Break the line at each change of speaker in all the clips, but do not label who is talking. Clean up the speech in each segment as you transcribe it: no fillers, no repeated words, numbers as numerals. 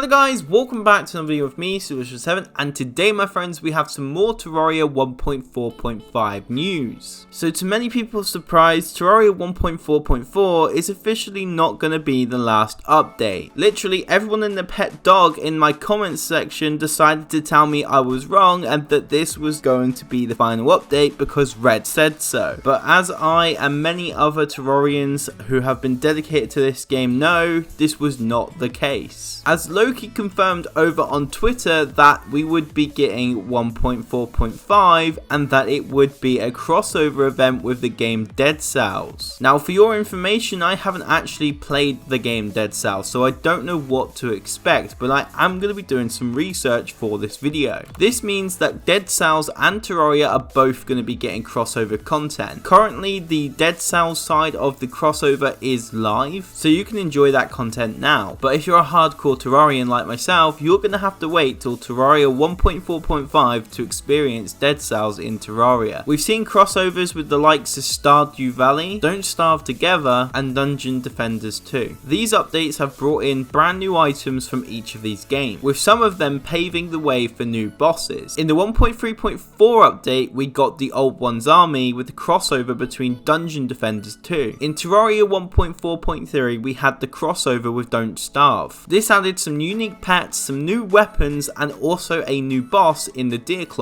Hello guys, welcome back to another video with me, Cells7, and today my friends we have some more Terraria 1.4.5 news. So to many people's surprise, Terraria 1.4.4 is officially not going to be the last update. Literally everyone and their pet dog in my comments section decided to tell me I was wrong and that this was going to be the final update because Red said so. But as I and many other Terrarians who have been dedicated to this game know, this was not the case. As Loki confirmed over on Twitter that we would be getting 1.4.5 and that it would be a crossover event with the game Dead Cells. Now for your information, I haven't actually played the game Dead Cells, so I don't know what to expect, but I am going to be doing some research for this video. This means that Dead Cells and Terraria are both going to be getting crossover content. Currently the Dead Cells side of the crossover is live, so you can enjoy that content now, but if you're a hardcore Terrarian like myself, you're going to have to wait till Terraria 1.4.5 to experience Dead Cells in Terraria. We've seen crossovers with the likes of Stardew Valley, Don't Starve Together, and Dungeon Defenders 2. These updates have brought in brand new items from each of these games, with some of them paving the way for new bosses. In the 1.3.4 update, we got the Old Ones Army with the crossover between Dungeon Defenders 2. In Terraria 1.4.3, we had the crossover with Don't Starve. This added some unique pets, some new weapons, and also a new boss in the Dicord.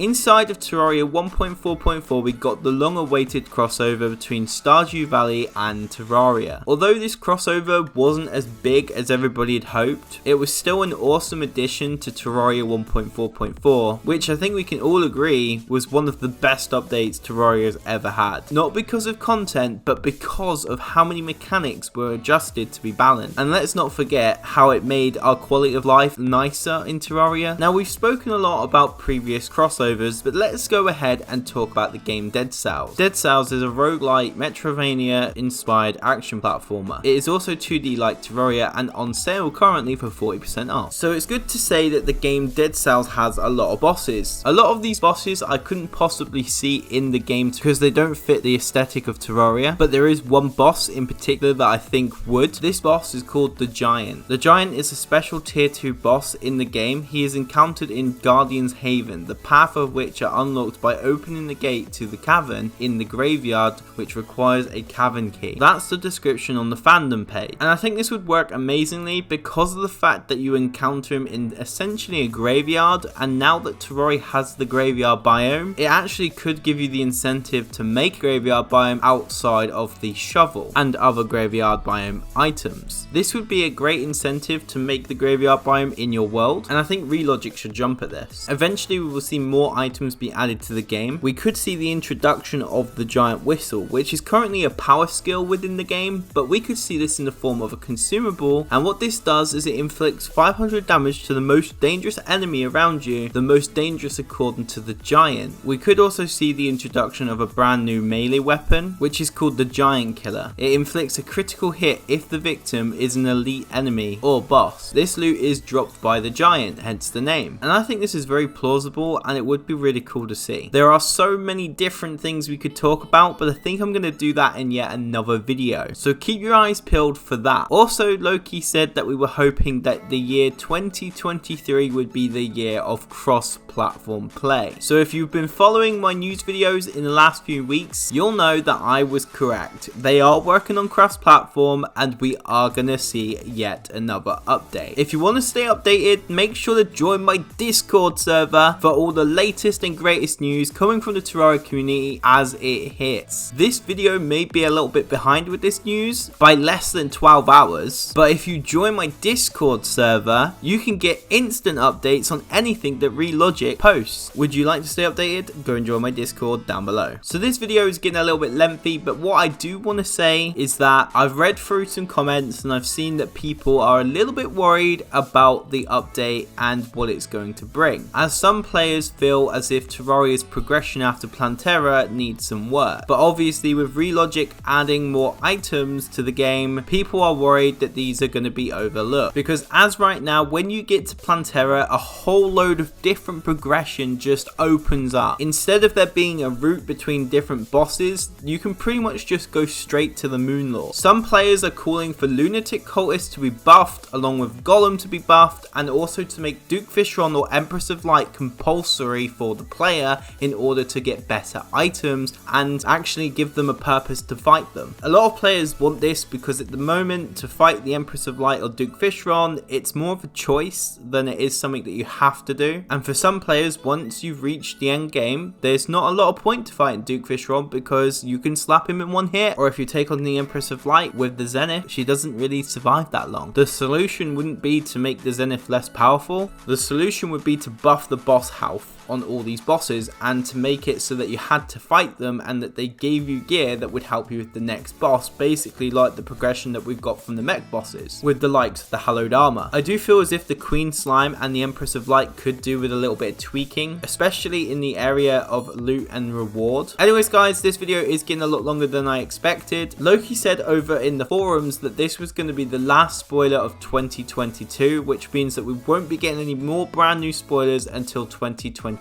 Inside of Terraria 1.4.4, we got the long-awaited crossover between Stardew Valley and Terraria. Although this crossover wasn't as big as everybody had hoped, it was still an awesome addition to Terraria 1.4.4, which I think we can all agree was one of the best updates Terraria's ever had. Not because of content, but because of how many mechanics were adjusted to be balanced. And let's not forget how it made our quality of life nicer in Terraria. Now we've spoken a lot about previous crossovers, but let's go ahead and talk about the game Dead Cells. Dead Cells is a roguelike Metroidvania inspired action platformer. It is also 2D like Terraria and on sale currently for 40% off. So it's good to say that the game Dead Cells has a lot of bosses. A lot of these bosses I couldn't possibly see in the game because they don't fit the aesthetic of Terraria, but there is one boss in particular that I think would. This boss is called the Giant. The Giant is a special tier 2 boss in the game. He is encountered in Guardian's Haven, the path of which are unlocked by opening the gate to the cavern in the graveyard, which requires a cavern key. That's the description on the fandom page, and I think this would work amazingly because of the fact that you encounter him in essentially a graveyard, and now that Terraria has the graveyard biome, it actually could give you the incentive to make a graveyard biome outside of the shovel and other graveyard biome items. This would be a great incentive to make the graveyard biome in your world, and I think Relogic should jump at this. Eventually we will see more items be added to the game. We could see the introduction of the Giant Whistle, which is currently a power skill within the game, but we could see this in the form of a consumable, and what this does is it inflicts 500 damage to the most dangerous enemy around you, the most dangerous according to the Giant. We could also see the introduction of a brand new melee weapon, which is called the Giant Killer. It inflicts a critical hit if the victim is an elite enemy or boss. This loot is dropped by the Giant, hence the name, and I think this is very plausible and it would be really cool to see. There are so many different things we could talk about, but I think I'm going to do that in yet another video, so keep your eyes peeled for that. Also, Loki said that we were hoping that the year 2023 would be the year of cross-platform play. So if you've been following my news videos in the last few weeks, you'll know that I was correct. They are working on cross-platform and we are going to see yet another update. If you want to stay updated, make sure to join my Discord server for all the latest and greatest news coming from the Terraria community as it hits. This video may be a little bit behind with this news by less than 12 hours, but if you join my Discord server, you can get instant updates on anything that Relogic posts. Would you like to stay updated? Go and join my Discord down below. So this video is getting a little bit lengthy, but what I do want to say is that I've read through some comments and I've seen that people are a little bit worried about the update and what it's going to bring, as some players feel as if Terraria's progression after Plantera needs some work. But obviously with Relogic adding more items to the game, people are worried that these are going to be overlooked, because as right now when you get to Plantera, a whole load of different progression just opens up. Instead of there being a route between different bosses, you can pretty much just go straight to the Moonlord. Some players are calling for Lunatic Cultists to be buffed along with of Golem to be buffed, and also to make Duke Fishron or Empress of Light compulsory for the player in order to get better items and actually give them a purpose to fight them. A lot of players want this because at the moment to fight the Empress of Light or Duke Fishron, it's more of a choice than it is something that you have to do. And for some players, once you've reached the end game, there's not a lot of point to fighting Duke Fishron because you can slap him in one hit, or if you take on the Empress of Light with the Zenith, she doesn't really survive that long. The solution wouldn't be to make the Zenith less powerful. The solution would be to buff the boss health on all these bosses and to make it so that you had to fight them and that they gave you gear that would help you with the next boss, basically like the progression that we've got from the mech bosses with the likes of the hallowed armor. I do feel as if the Queen Slime and the Empress of Light could do with a little bit of tweaking, especially in the area of loot and reward. Anyways guys, this video is getting a lot longer than I expected. Loki said over in the forums that this was going to be the last spoiler of 2022, which means that we won't be getting any more brand new spoilers until 2023.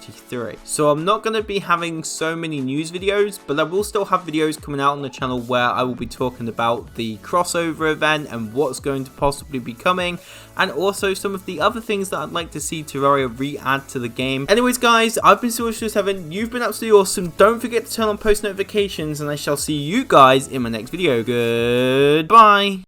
So I'm not going to be having so many news videos, but I will still have videos coming out on the channel where I will be talking about the crossover event and what's going to possibly be coming, and also some of the other things that I'd like to see Terraria re-add to the game. Anyways guys, I've been Silver7, you've been absolutely awesome. Don't forget to turn on post notifications, and I shall see you guys in my next video. Goodbye.